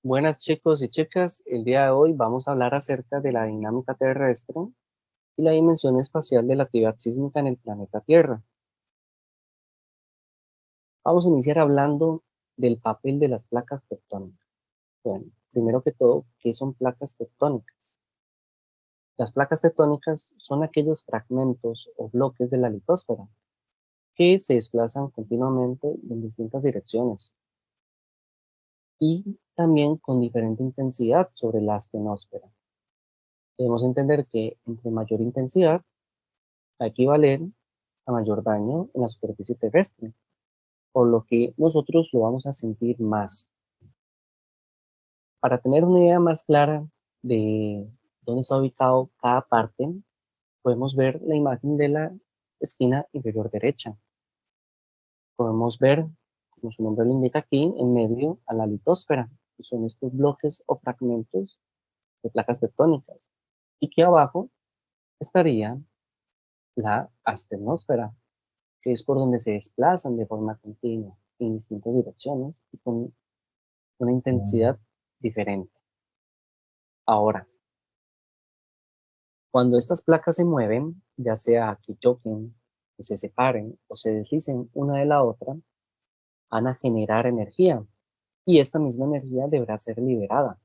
Buenas chicos y chicas, el día de hoy vamos a hablar acerca de la dinámica terrestre y la dimensión espacial de la actividad sísmica en el planeta Tierra. Vamos a iniciar hablando del papel de las placas tectónicas. Bueno, primero que todo, ¿qué son placas tectónicas? Las placas tectónicas son aquellos fragmentos o bloques de la litosfera que se desplazan continuamente en distintas direcciones y también con diferente intensidad sobre la astenosfera. Debemos entender que entre mayor intensidad, va a equivaler a mayor daño en la superficie terrestre, por lo que nosotros lo vamos a sentir más. Para tener una idea más clara de dónde está ubicado cada parte, podemos ver la imagen de la esquina inferior derecha. Podemos ver, como su nombre lo indica aquí, en medio a la litosfera, que son estos bloques o fragmentos de placas tectónicas, y que abajo estaría la astenosfera, que es por donde se desplazan de forma continua en distintas direcciones y con una intensidad diferente. Ahora, cuando estas placas se mueven, ya sea que choquen, que se separen o se deslicen una de la otra, van a generar energía y esta misma energía deberá ser liberada.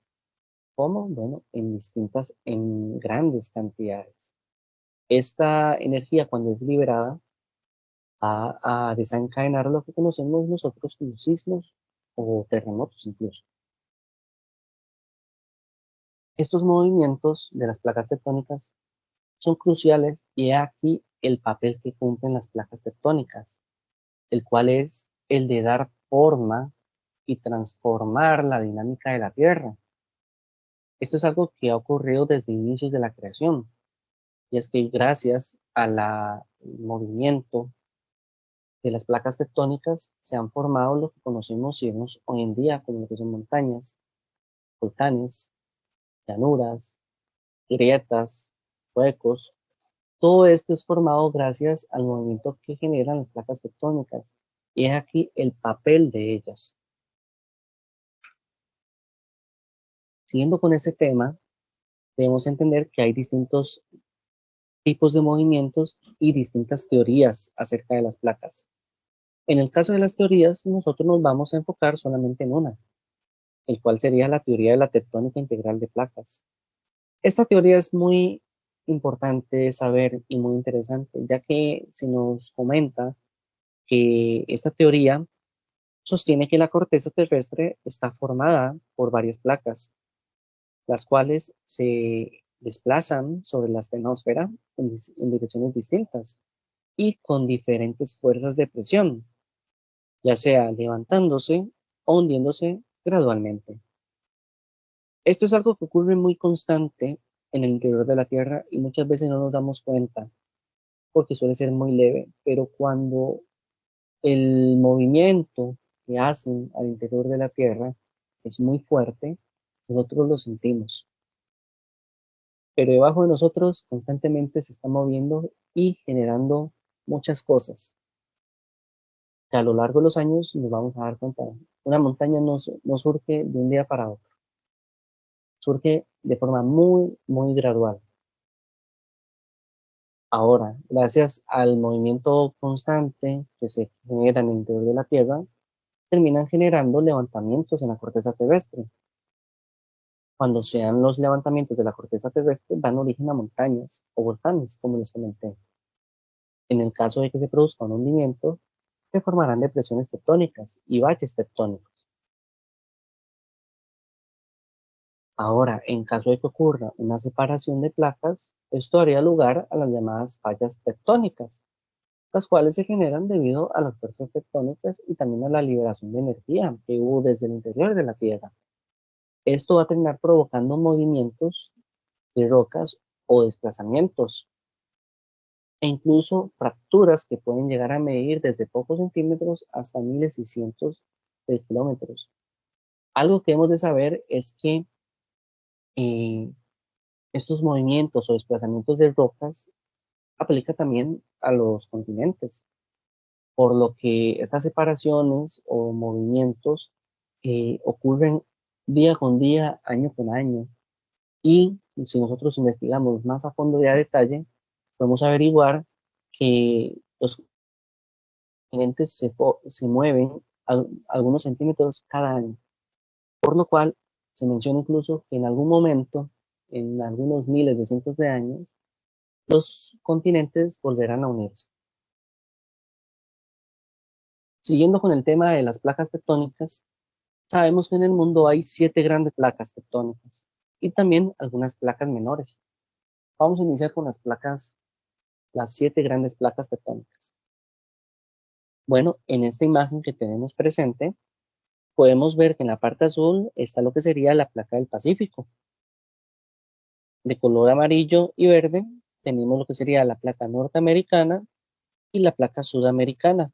¿Cómo? Bueno, en grandes cantidades. Esta energía, cuando es liberada, va a desencadenar lo que conocemos nosotros como sismos o terremotos incluso. Estos movimientos de las placas tectónicas son cruciales y he aquí el papel que cumplen las placas tectónicas, el cual es el de dar forma y transformar la dinámica de la Tierra. Esto es algo que ha ocurrido desde inicios de la creación, y es que gracias al movimiento de las placas tectónicas se han formado lo que conocemos y vemos hoy en día como lo que son montañas, volcanes, llanuras, grietas, huecos. Todo esto es formado gracias al movimiento que generan las placas tectónicas, y es aquí el papel de ellas. Siguiendo con ese tema, debemos entender que hay distintos tipos de movimientos y distintas teorías acerca de las placas. En el caso de las teorías, nosotros nos vamos a enfocar solamente en una, el cual sería la teoría de la tectónica integral de placas. Esta teoría es muy importante saber y muy interesante, ya que se nos comenta que esta teoría sostiene que la corteza terrestre está formada por varias placas, las cuales se desplazan sobre la estenosfera en direcciones distintas y con diferentes fuerzas de presión, ya sea levantándose o hundiéndose gradualmente. Esto es algo que ocurre muy constante en el interior de la Tierra y muchas veces no nos damos cuenta porque suele ser muy leve, pero cuando el movimiento que hacen al interior de la Tierra es muy fuerte, nosotros lo sentimos. Pero debajo de nosotros constantemente se está moviendo y generando muchas cosas que a lo largo de los años nos vamos a dar cuenta. Una montaña no surge de un día para otro, surge de forma muy gradual. Ahora, gracias al movimiento constante que se genera en el interior de la Tierra, terminan generando levantamientos en la corteza terrestre. Cuando sean los levantamientos de la corteza terrestre, dan origen a montañas o volcanes, como les comenté. En el caso de que se produzca un hundimiento, se formarán depresiones tectónicas y valles tectónicos. Ahora, en caso de que ocurra una separación de placas, esto daría lugar a las llamadas fallas tectónicas, las cuales se generan debido a las fuerzas tectónicas y también a la liberación de energía que hubo desde el interior de la Tierra. Esto va a terminar provocando movimientos de rocas o desplazamientos e incluso fracturas que pueden llegar a medir desde pocos centímetros hasta miles y cientos de kilómetros. Algo que hemos de saber es que eh, estos movimientos o desplazamientos de rocas aplica también a los continentes, por lo que estas separaciones o movimientos ocurren día con día, año con año. Y si nosotros investigamos más a fondo y a detalle, podemos averiguar que los continentes se mueven algunos centímetros cada año, por lo cual se menciona incluso que en algún momento, en algunos miles de cientos de años, los continentes volverán a unirse. Siguiendo con el tema de las placas tectónicas, sabemos que en el mundo hay 7 grandes placas tectónicas y también algunas placas menores. Vamos a iniciar con las 7 grandes placas tectónicas. Bueno, en esta imagen que tenemos presente, podemos ver que en la parte azul está lo que sería la placa del Pacífico. De color amarillo y verde tenemos lo que sería la placa norteamericana y la placa sudamericana.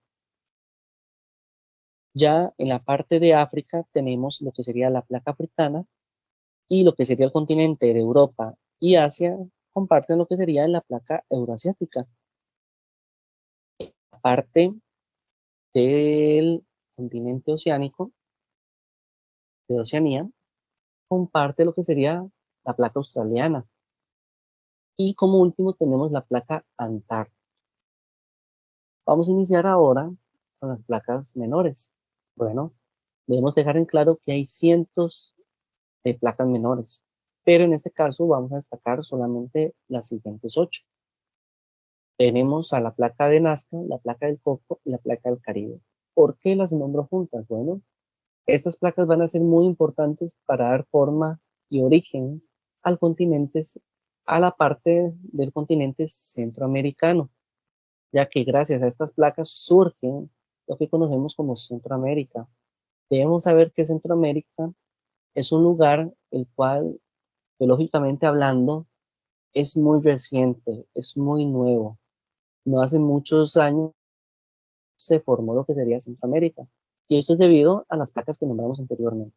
Ya en la parte de África tenemos lo que sería la placa africana y lo que sería el continente de Europa y Asia comparten lo que sería la placa euroasiática. La parte del continente oceánico, de Oceanía, comparte lo que sería la placa australiana. Y como último tenemos la placa Antártica. Vamos a iniciar ahora con las placas menores. Bueno, debemos dejar en claro que hay cientos de placas menores, pero en este caso vamos a destacar solamente las siguientes 8. Tenemos a la placa de Nazca, la placa del Coco y la placa del Caribe. ¿Por qué las nombro juntas? Bueno, estas placas van a ser muy importantes para dar forma y origen al continente, a la parte del continente centroamericano, ya que gracias a estas placas surgen lo que conocemos como Centroamérica. Debemos saber que Centroamérica es un lugar el cual, geológicamente hablando, es muy reciente, es muy nuevo. No hace muchos años se formó lo que sería Centroamérica, y esto es debido a las placas que nombramos anteriormente.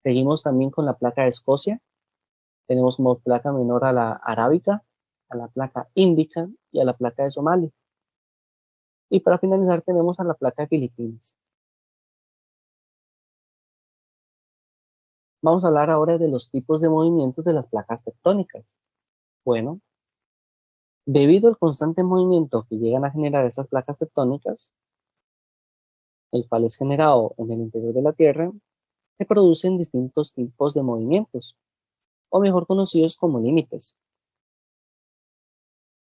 Seguimos también con la placa de Escocia, tenemos como placa menor a la arábica, a la placa índica y a la placa de Somalia. Y para finalizar tenemos a la placa de Filipinas. Vamos a hablar ahora de los tipos de movimientos de las placas tectónicas. Bueno, debido al constante movimiento que llegan a generar esas placas tectónicas, el cual es generado en el interior de la Tierra, se producen distintos tipos de movimientos, o mejor conocidos como límites.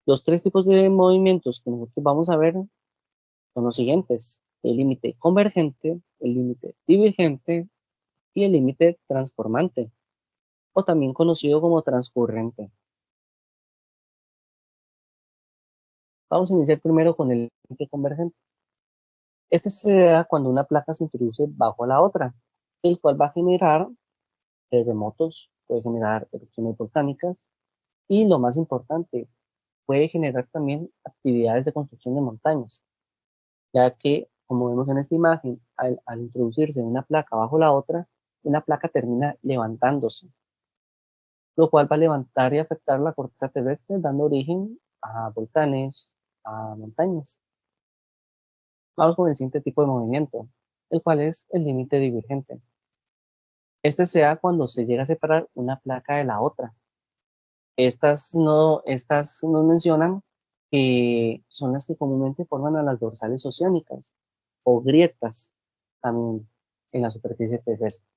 Los 3 tipos de movimientos que nosotros vamos a ver son los siguientes: el límite convergente, el límite divergente y el límite transformante, o también conocido como transcurrente. Vamos a iniciar primero con el límite convergente. Este se da cuando una placa se introduce bajo la otra, el cual va a generar terremotos, puede generar erupciones volcánicas y, lo más importante, puede generar también actividades de construcción de montañas, ya que, como vemos en esta imagen, al introducirse una placa bajo la otra, una placa termina levantándose, lo cual va a levantar y afectar la corteza terrestre, dando origen a volcanes, a montañas. Vamos con el siguiente tipo de movimiento, el cual es el límite divergente. Este se da cuando se llega a separar una placa de la otra. Estas nos mencionan que son las que comúnmente forman a las dorsales oceánicas o grietas también en la superficie terrestre.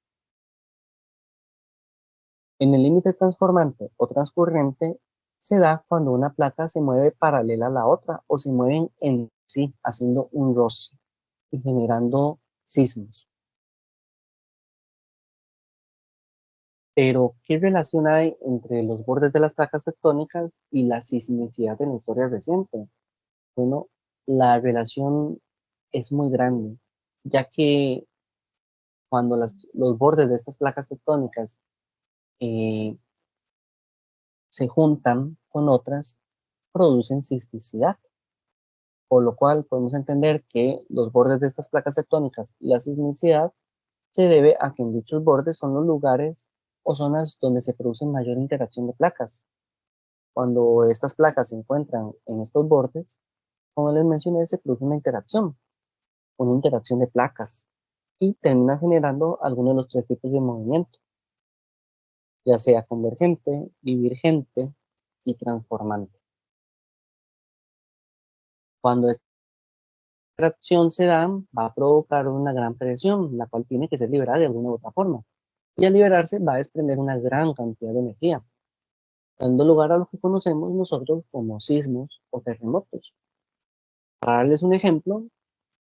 En el límite transformante o transcurrente se da cuando una placa se mueve paralela a la otra o se mueven en sí, haciendo un roce y generando sismos. Pero, ¿qué relación hay entre los bordes de las placas tectónicas y la sismicidad en la historia reciente? Bueno, la relación es muy grande, ya que cuando los bordes de estas placas tectónicas eh, se juntan con otras, producen sismicidad, por lo cual podemos entender que los bordes de estas placas tectónicas y la sismicidad se debe a que en dichos bordes son los lugares o zonas donde se produce mayor interacción de placas. Cuando estas placas se encuentran en estos bordes, como les mencioné, se produce una interacción de placas. y termina generando alguno de los tres tipos de movimiento, ya sea convergente, divergente y transformante. Cuando esta reacción se da, va a provocar una gran presión, la cual tiene que ser liberada de alguna u otra forma. Y al liberarse va a desprender una gran cantidad de energía, dando lugar a lo que conocemos nosotros como sismos o terremotos. Para darles un ejemplo,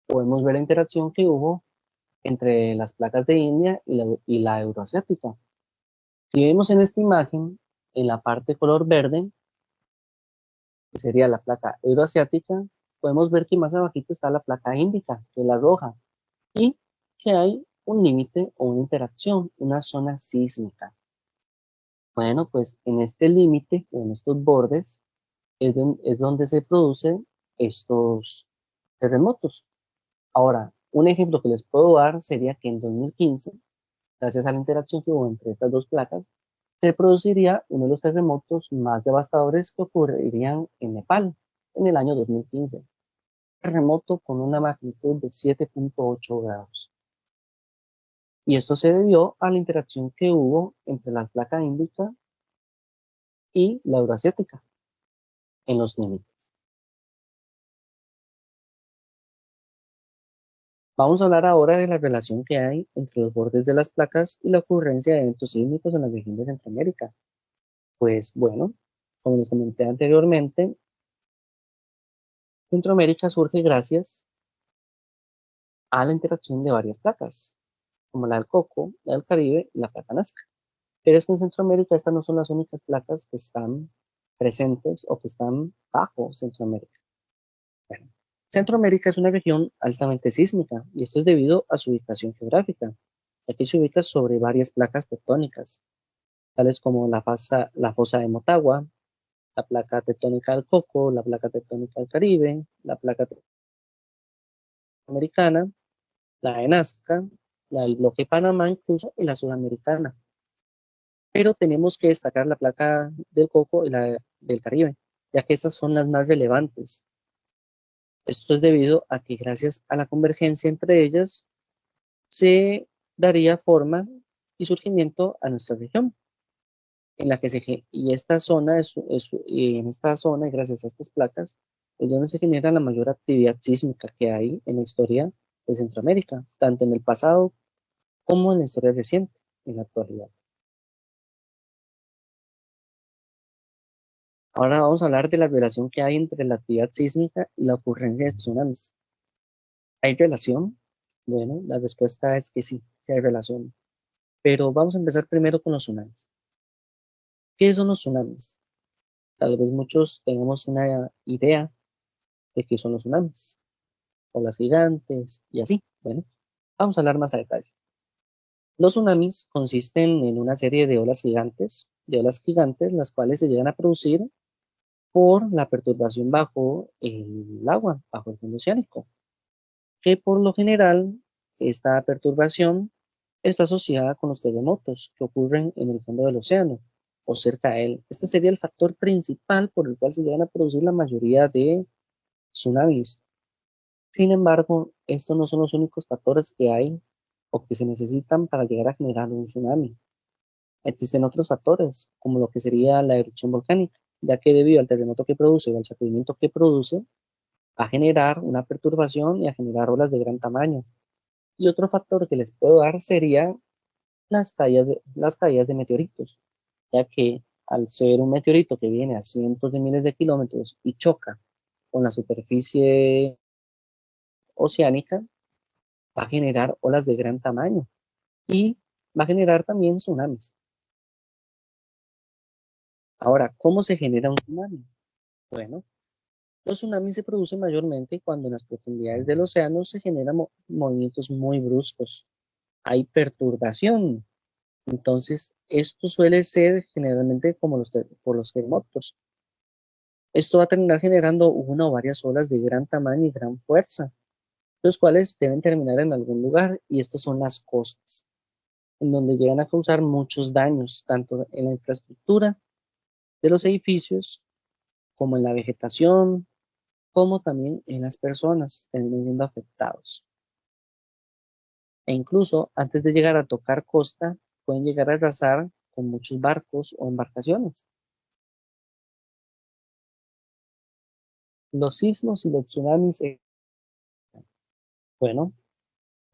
podemos ver la interacción que hubo entre las placas de India y la euroasiática. Si vemos en esta imagen, en la parte color verde, que sería la placa euroasiática, podemos ver que más abajito está la placa índica, que es la roja, y que hay un límite o una interacción, una zona sísmica. Bueno, pues en este límite o en estos bordes es donde se producen estos terremotos. Ahora, un ejemplo que les puedo dar sería que en 2015, gracias a la interacción que hubo entre estas dos placas, se produciría uno de los terremotos más devastadores que ocurrirían en Nepal en el año 2015. Terremoto con una magnitud de 7.8 grados. Y esto se debió a la interacción que hubo entre la placa índica y la euroasiática en los límites. Vamos a hablar ahora de la relación que hay entre los bordes de las placas y la ocurrencia de eventos sísmicos en la región de Centroamérica. Pues bueno, como les comenté anteriormente, Centroamérica surge gracias a la interacción de varias placas, como la del Coco, la del Caribe y la placa Nazca. Pero es que en Centroamérica estas no son las únicas placas que están presentes o que están bajo Centroamérica. Bueno, Centroamérica es una región altamente sísmica y esto es debido a su ubicación geográfica. Aquí se ubica sobre varias placas tectónicas, tales como la fosa de Motagua, la placa tectónica del Coco, la placa tectónica del Caribe, la placa americana, la de Nazca, la del bloque Panamá incluso y la sudamericana. Pero tenemos que destacar la placa del Coco y la del Caribe, ya que estas son las más relevantes. Esto es debido a que gracias a la convergencia entre ellas se daría forma y surgimiento a nuestra región, en la que y esta zona y en esta zona, y gracias a estas placas, es donde se genera la mayor actividad sísmica que hay en la historia de Centroamérica, tanto en el pasado como en la historia reciente, en la actualidad. Ahora vamos a hablar de la relación que hay entre la actividad sísmica y la ocurrencia de tsunamis. ¿Hay relación? Bueno, la respuesta es que sí hay relación. Pero vamos a empezar primero con los tsunamis. ¿Qué son los tsunamis? Tal vez muchos tengamos una idea de qué son los tsunamis, olas gigantes y así. Bueno, vamos a hablar más a detalle. Los tsunamis consisten en una serie de olas gigantes, las cuales se llegan a producir por la perturbación bajo el agua, bajo el fondo oceánico, que por lo general esta perturbación está asociada con los terremotos que ocurren en el fondo del océano o cerca de él. Este sería el factor principal por el cual se llegan a producir la mayoría de tsunamis. Sin embargo, estos no son los únicos factores que hay o que se necesitan para llegar a generar un tsunami. Existen otros factores, como lo que sería la erupción volcánica, ya que debido al terremoto que produce o al sacudimiento que produce, va a generar una perturbación y a generar olas de gran tamaño. Y otro factor que les puedo dar sería las caídas de meteoritos, ya que al ser un meteorito que viene a cientos de miles de kilómetros y choca con la superficie oceánica, va a generar olas de gran tamaño y va a generar también tsunamis. Ahora, ¿cómo se genera un tsunami? Bueno, los tsunamis se producen mayormente cuando en las profundidades del océano se generan movimientos muy bruscos. Hay perturbación. Entonces, esto suele ser generalmente como por los terremotos. Esto va a terminar generando una o varias olas de gran tamaño y gran fuerza, los cuales deben terminar en algún lugar, y estos son las costas, en donde llegan a causar muchos daños, tanto en la infraestructura de los edificios, como en la vegetación, como también en las personas, terminan siendo afectados. e incluso antes de llegar a tocar costa, pueden llegar a arrasar con muchos barcos o embarcaciones. Los sismos y los tsunamis, bueno,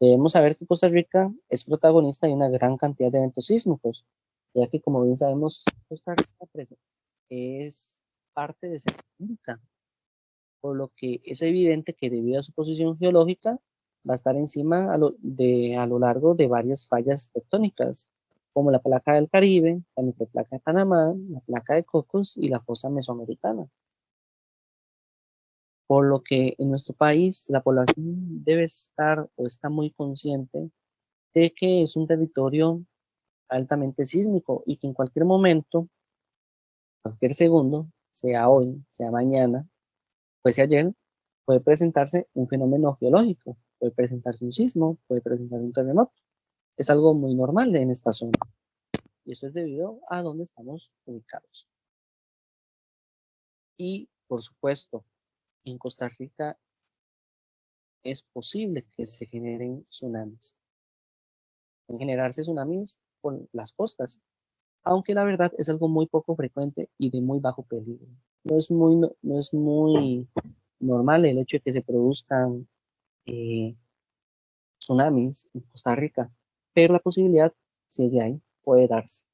debemos saber que Costa Rica es protagonista de una gran cantidad de eventos sísmicos, ya que como bien sabemos, Costa Rica es parte de Centroamérica, por lo que es evidente que debido a su posición geológica va a estar encima a lo largo de varias fallas tectónicas, como la placa del Caribe, la microplaca de Panamá, la placa de Cocos y la fosa mesoamericana. Por lo que en nuestro país la población debe estar o está muy consciente de que es un territorio altamente sísmico y que en cualquier momento, cualquier segundo, sea hoy, sea mañana, pues sea ayer, puede presentarse un fenómeno geológico, puede presentarse un sismo, puede presentarse un terremoto. Es algo muy normal en esta zona y eso es debido a donde estamos ubicados. Y por supuesto, en Costa Rica es posible que se generen tsunamis. Pueden generarse tsunamis por las costas, aunque la verdad es algo muy poco frecuente y de muy bajo peligro. No es muy normal el hecho de que se produzcan eh, tsunamis en Costa Rica, pero la posibilidad sigue ahí, puede darse.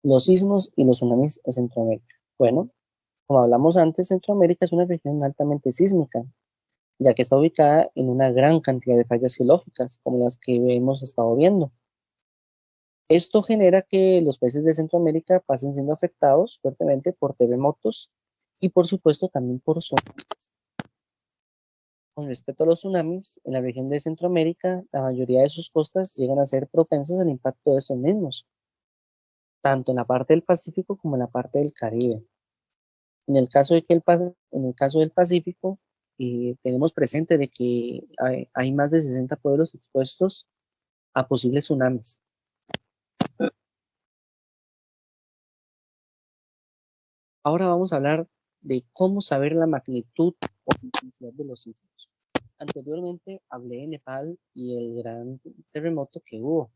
Los sismos y los tsunamis en Centroamérica. Bueno, como hablamos antes, Centroamérica es una región altamente sísmica, ya que está ubicada en una gran cantidad de fallas geológicas, como las que hemos estado viendo. Esto genera que los países de Centroamérica pasen siendo afectados fuertemente por terremotos y por supuesto también por tsunamis. Con respecto a los tsunamis, en la región de Centroamérica, la mayoría de sus costas llegan a ser propensas al impacto de estos mismos, tanto en la parte del Pacífico como en la parte del Caribe. En el caso del Pacífico, tenemos presente de que hay más de 60 pueblos expuestos a posibles tsunamis. Ahora vamos a hablar de cómo saber la magnitud o intensidad de los sismos. Anteriormente hablé de Nepal y el gran terremoto que hubo.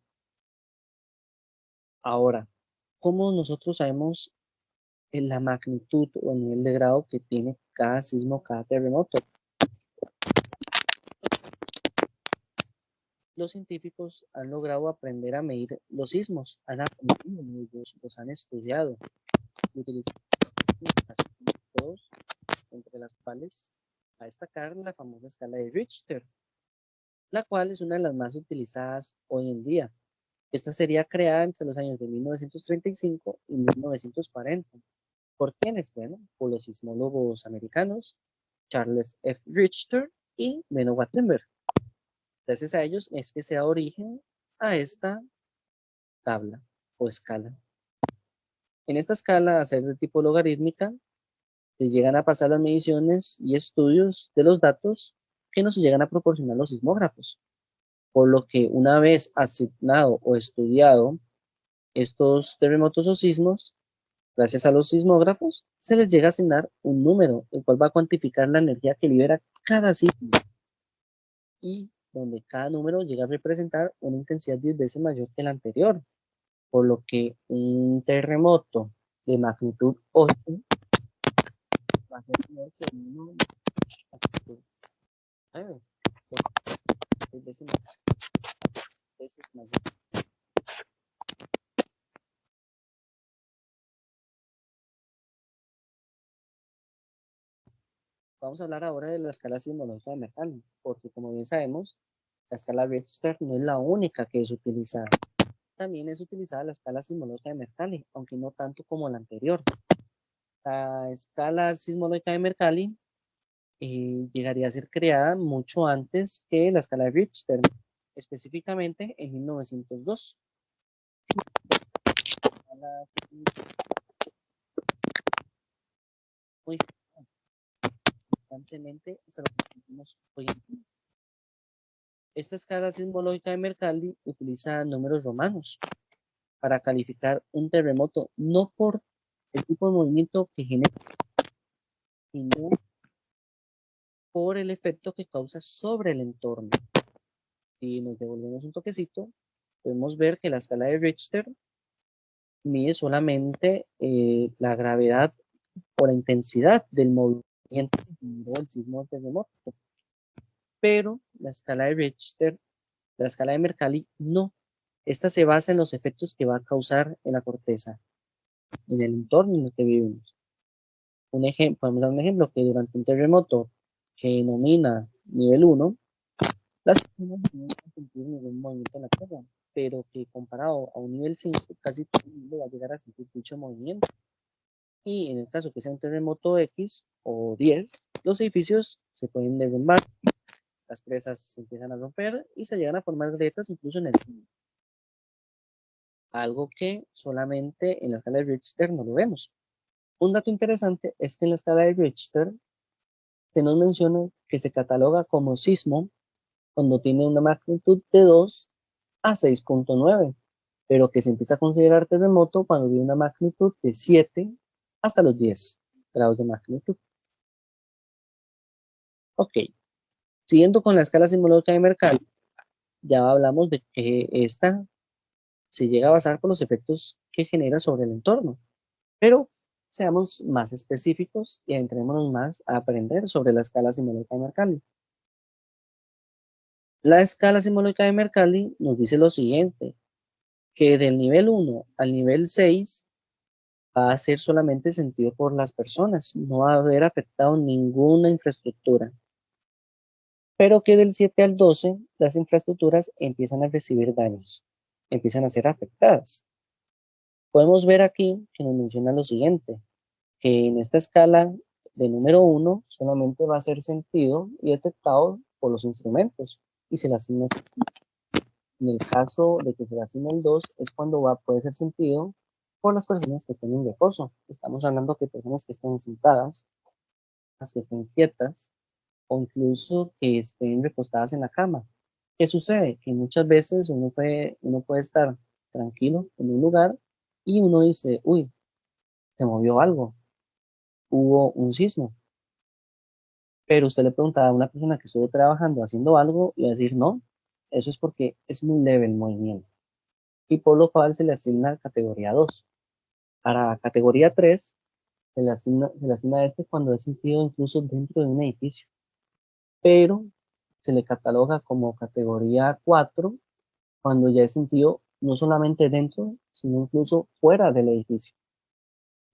Ahora, ¿cómo nosotros sabemos la magnitud o nivel de grado que tiene cada sismo, cada terremoto? Los científicos han logrado aprender a medir los sismos, han aprendido, los han estudiado, utilizando métodos, entre las cuales a destacar la famosa escala de Richter, la cual es una de las más utilizadas hoy en día. Esta sería creada entre los años de 1935 y 1940. ¿Por quiénes? Bueno, por los sismólogos americanos Charles F. Richter y Menno Wattenberg. Gracias a ellos es que se da origen a esta tabla o escala. En esta escala, a ser de tipo logarítmica, se llegan a pasar las mediciones y estudios de los datos que nos llegan a proporcionar los sismógrafos. Por lo que una vez asignado o estudiado estos terremotos o sismos, gracias a los sismógrafos, se les llega a asignar un número, el cual va a cuantificar la energía que libera cada sismo y donde cada número llega a representar una intensidad 10 veces mayor que la anterior, por lo que un terremoto de magnitud 8 va a ser menor que uno de magnitud 9, por 6 veces mayor. Vamos a hablar ahora de la escala sismológica de Mercalli, porque como bien sabemos, la escala Richter no es la única que es utilizada. También es utilizada la escala sismológica de Mercalli, aunque no tanto como la anterior. La escala sismológica de Mercalli llegaría a ser creada mucho antes que la escala de Richter, específicamente en 1902. Muy constantemente hasta lo que tenemos hoy en día. Esta escala sismológica de Mercalli utiliza números romanos para calificar un terremoto, no por el tipo de movimiento que genera, sino por el efecto que causa sobre el entorno. Si nos devolvemos un toquecito, podemos ver que la escala de Richter mide solamente la gravedad o la intensidad del movimiento que generó el sismo o terremoto, pero la escala de Richter, la escala de Mercalli, no. Esta se basa en los efectos que va a causar en la corteza, en el entorno en el que vivimos. Podemos dar un ejemplo que durante un terremoto que denomina nivel 1, las personas no van a sentir ningún movimiento en la tierra, pero que comparado a un nivel 5, casi todo el mundo va a llegar a sentir dicho movimiento. Y en el caso que sea un terremoto X o 10, los edificios se pueden derrumbar, las presas se empiezan a romper y se llegan a formar grietas incluso en el suelo. Algo que solamente en la escala de Richter no lo vemos. Un dato interesante es que en la escala de Richter se nos menciona que se cataloga como sismo cuando tiene una magnitud de 2 a 6.9, pero que se empieza a considerar terremoto cuando tiene una magnitud de 7 hasta los 10 grados de magnitud. Ok, siguiendo con la escala sismológica de Mercalli, ya hablamos de que esta se llega a basar por los efectos que genera sobre el entorno, pero seamos más específicos y entrémonos más a aprender sobre la escala sismológica de Mercalli. La escala sismológica de Mercalli nos dice lo siguiente, que del nivel 1 al nivel 6 va a ser solamente sentido por las personas, no va a haber afectado ninguna infraestructura, pero que del 7 al 12 las infraestructuras empiezan a recibir daños, empiezan a ser afectadas. Podemos ver aquí que nos menciona lo siguiente, que en esta escala de número 1 solamente va a ser sentido y detectado por los instrumentos y se le asigna. En el caso de que se le asigne el 2 es cuando puede ser sentido por las personas que estén en reposo. Estamos hablando de personas que estén sentadas, las que estén quietas o incluso que estén recostadas en la cama. ¿Qué sucede? Que muchas veces uno puede estar tranquilo en un lugar y uno dice, uy, se movió algo, hubo un sismo. Pero usted le pregunta a una persona que estuvo trabajando haciendo algo y va a decir, no, eso es porque es muy leve el movimiento. Y por lo cual se le asigna categoría 2. Para categoría 3 se le asigna este cuando es sentido incluso dentro de un edificio, pero se le cataloga como categoría 4 cuando ya es sentido no solamente dentro, sino incluso fuera del edificio.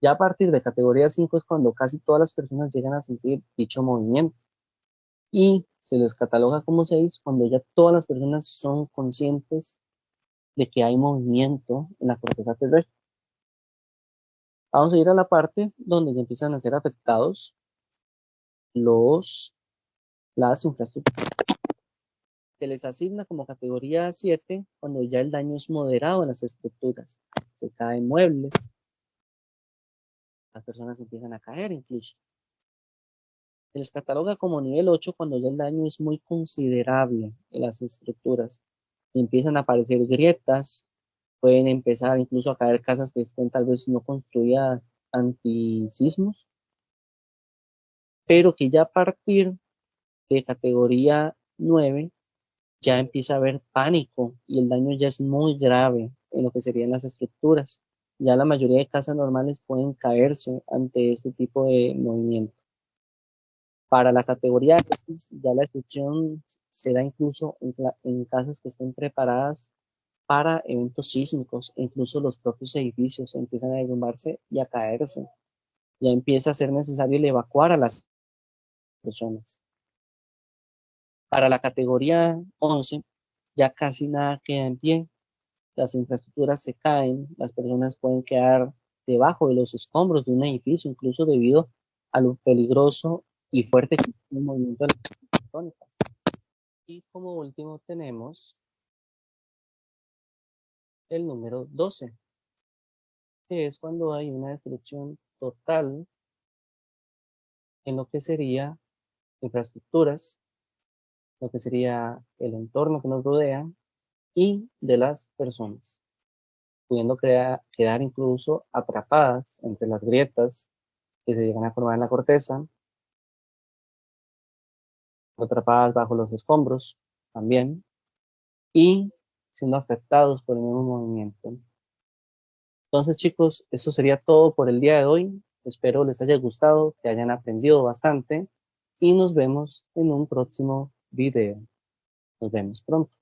Ya a partir de categoría 5 es cuando casi todas las personas llegan a sentir dicho movimiento y se les cataloga como 6 cuando ya todas las personas son conscientes de que hay movimiento en la corteza terrestre. Vamos a ir a la parte donde ya empiezan a ser afectados las infraestructuras. Se les asigna como categoría 7 cuando ya el daño es moderado en las estructuras. Se caen muebles, las personas empiezan a caer incluso. Se les cataloga como nivel 8 cuando ya el daño es muy considerable en las estructuras. Empiezan a aparecer grietas, pueden empezar incluso a caer casas que estén tal vez no construidas antisismos, pero que ya a partir de categoría 9 ya empieza a haber pánico y el daño ya es muy grave en lo que serían las estructuras. Ya la mayoría de casas normales pueden caerse ante este tipo de movimiento. Para la categoría X, ya la destrucción se da incluso en casas que estén preparadas para eventos sísmicos, e incluso los propios edificios empiezan a derrumbarse y a caerse. Ya empieza a ser necesario el evacuar a las personas. Para la categoría 11, ya casi nada queda en pie, las infraestructuras se caen, las personas pueden quedar debajo de los escombros de un edificio, incluso debido a lo peligroso y fuerte que es el movimiento de las tectónicas. Y como último tenemos el número 12, que es cuando hay una destrucción total en lo que sería infraestructuras, lo que sería el entorno que nos rodea y de las personas, pudiendo quedar incluso atrapadas entre las grietas que se llegan a formar en la corteza, atrapadas bajo los escombros también y siendo afectados por el mismo movimiento. Entonces, chicos, eso sería todo por el día de hoy. Espero les haya gustado, que hayan aprendido bastante y nos vemos en un próximo video. Nos vemos pronto.